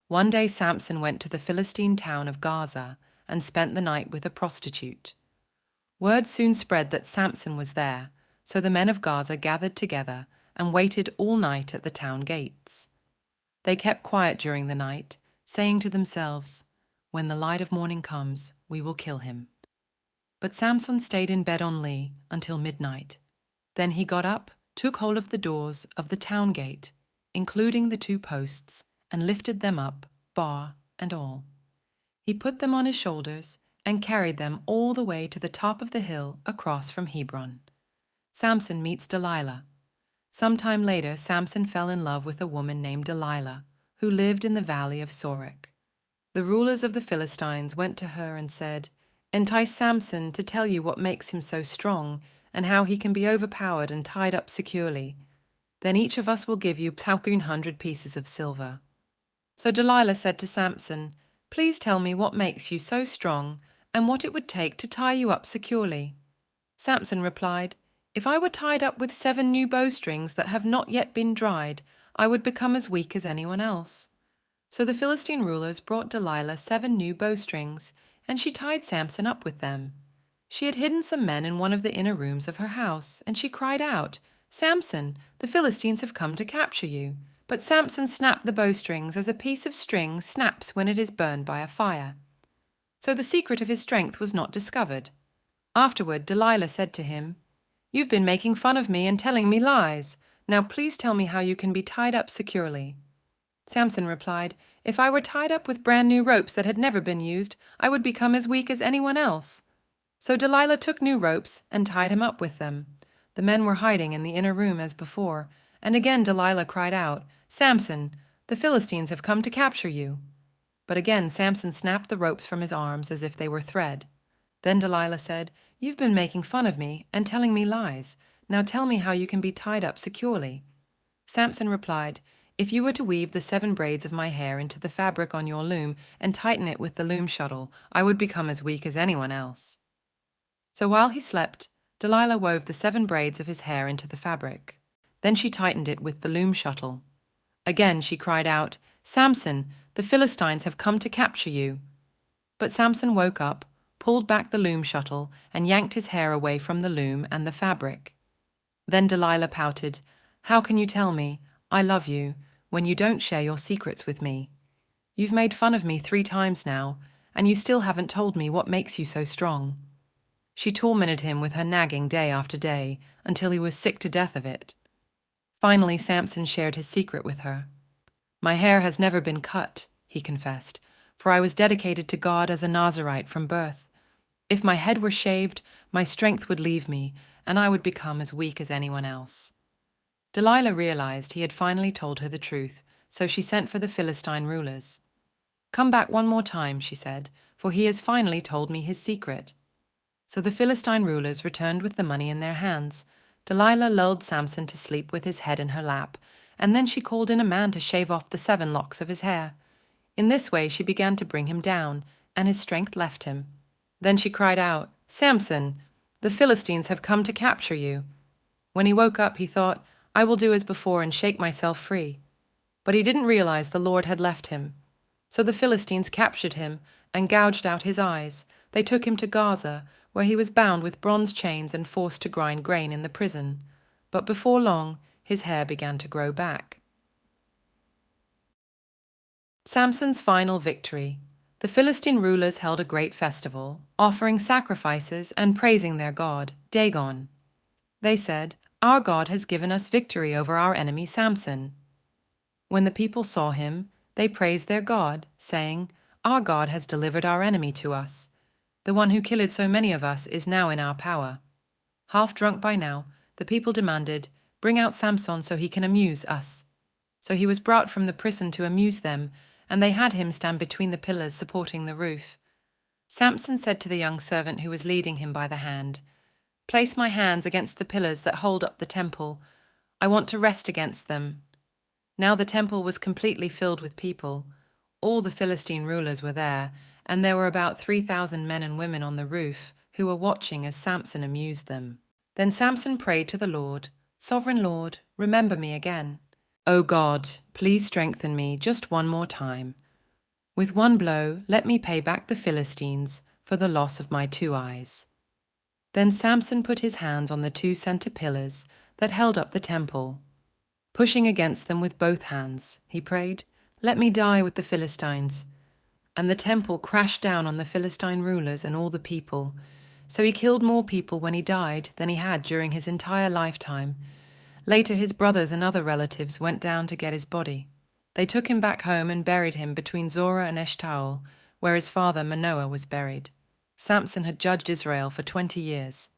One day Samson went to the Philistine town of Gaza and spent the night with a prostitute. Word soon spread that Samson was there, so the men of Gaza gathered together and waited all night at the town gates. They kept quiet during the night, saying to themselves, "When the light of morning comes, we will kill him." But Samson stayed in bed only until midnight. Then he got up, took hold of the doors of the town gate, including the 2 posts, and lifted them up, bar and all. He put them on his shoulders and carried them all the way to the top of the hill across from Hebron. Samson meets Delilah. Sometime later, Samson fell in love with a woman named Delilah, who lived in the valley of Sorek. The rulers of the Philistines went to her and said, "Entice Samson to tell you what makes him so strong and how he can be overpowered and tied up securely. Then each of us will give you 1,200 pieces of silver." So Delilah said to Samson, "Please tell me what makes you so strong and what it would take to tie you up securely." Samson replied, "If I were tied up with 7 new bowstrings that have not yet been dried, I would become as weak as anyone else." So the Philistine rulers brought Delilah 7 new bowstrings, and she tied Samson up with them. She had hidden some men in one of the inner rooms of her house, and she cried out, "Samson, the Philistines have come to capture you." But Samson snapped the bowstrings as a piece of string snaps when it is burned by a fire. So the secret of his strength was not discovered. Afterward, Delilah said to him, "You've been making fun of me and telling me lies. Now please tell me how you can be tied up securely." Samson replied, "If I were tied up with brand new ropes that had never been used, I would become as weak as anyone else." So Delilah took new ropes and tied him up with them. The men were hiding in the inner room as before, and again Delilah cried out, "Samson, the Philistines have come to capture you." But again Samson snapped the ropes from his arms as if they were thread. Then Delilah said, "You've been making fun of me and telling me lies. Now tell me how you can be tied up securely." Samson replied, "If you were to weave the 7 braids of my hair into the fabric on your loom and tighten it with the loom shuttle, I would become as weak as anyone else." So while he slept, Delilah wove the 7 braids of his hair into the fabric. Then she tightened it with the loom shuttle. Again she cried out, "Samson, the Philistines have come to capture you." But Samson woke up, pulled back the loom shuttle, and yanked his hair away from the loom and the fabric. Then Delilah pouted, "How can you tell me, 'I love you,' when you don't share your secrets with me? You've made fun of me 3 times now, and you still haven't told me what makes you so strong." She tormented him with her nagging day after day, until he was sick to death of it. Finally, Samson shared his secret with her. "My hair has never been cut," he confessed, "for I was dedicated to God as a Nazirite from birth. If my head were shaved, my strength would leave me, and I would become as weak as anyone else." Delilah realized he had finally told her the truth, so she sent for the Philistine rulers. "Come back one more time," she said, "for he has finally told me his secret." So the Philistine rulers returned with the money in their hands. Delilah lulled Samson to sleep with his head in her lap, and then she called in a man to shave off the 7 locks of his hair. In this way she began to bring him down, and his strength left him. Then she cried out, "Samson, the Philistines have come to capture you." When he woke up, he thought, "I will do as before and shake myself free." But he didn't realize the Lord had left him. So the Philistines captured him and gouged out his eyes. They took him to Gaza, where he was bound with bronze chains and forced to grind grain in the prison. But before long, his hair began to grow back. Samson's final victory. The Philistine rulers held a great festival, offering sacrifices and praising their god, Dagon. They said, "Our God has given us victory over our enemy Samson." When the people saw him, they praised their God, saying, "Our God has delivered our enemy to us. The one who killed so many of us is now in our power." Half drunk by now, the people demanded, "Bring out Samson so he can amuse us." So he was brought from the prison to amuse them, and they had him stand between the pillars supporting the roof. Samson said to the young servant who was leading him by the hand, "Place my hands against the pillars that hold up the temple. I want to rest against them." Now the temple was completely filled with people. All the Philistine rulers were there, and there were about 3,000 men and women on the roof who were watching as Samson amused them. Then Samson prayed to the Lord, "Sovereign Lord, remember me again. O God, please strengthen me just one more time. With one blow, let me pay back the Philistines for the loss of my 2 eyes." Then Samson put his hands on the 2 center pillars that held up the temple. Pushing against them with both hands, he prayed, "Let me die with the Philistines." And the temple crashed down on the Philistine rulers and all the people. So he killed more people when he died than he had during his entire lifetime. Later, his brothers and other relatives went down to get his body. They took him back home and buried him between Zorah and Eshtaol, where his father Manoah was buried. Samson had judged Israel for 20 years.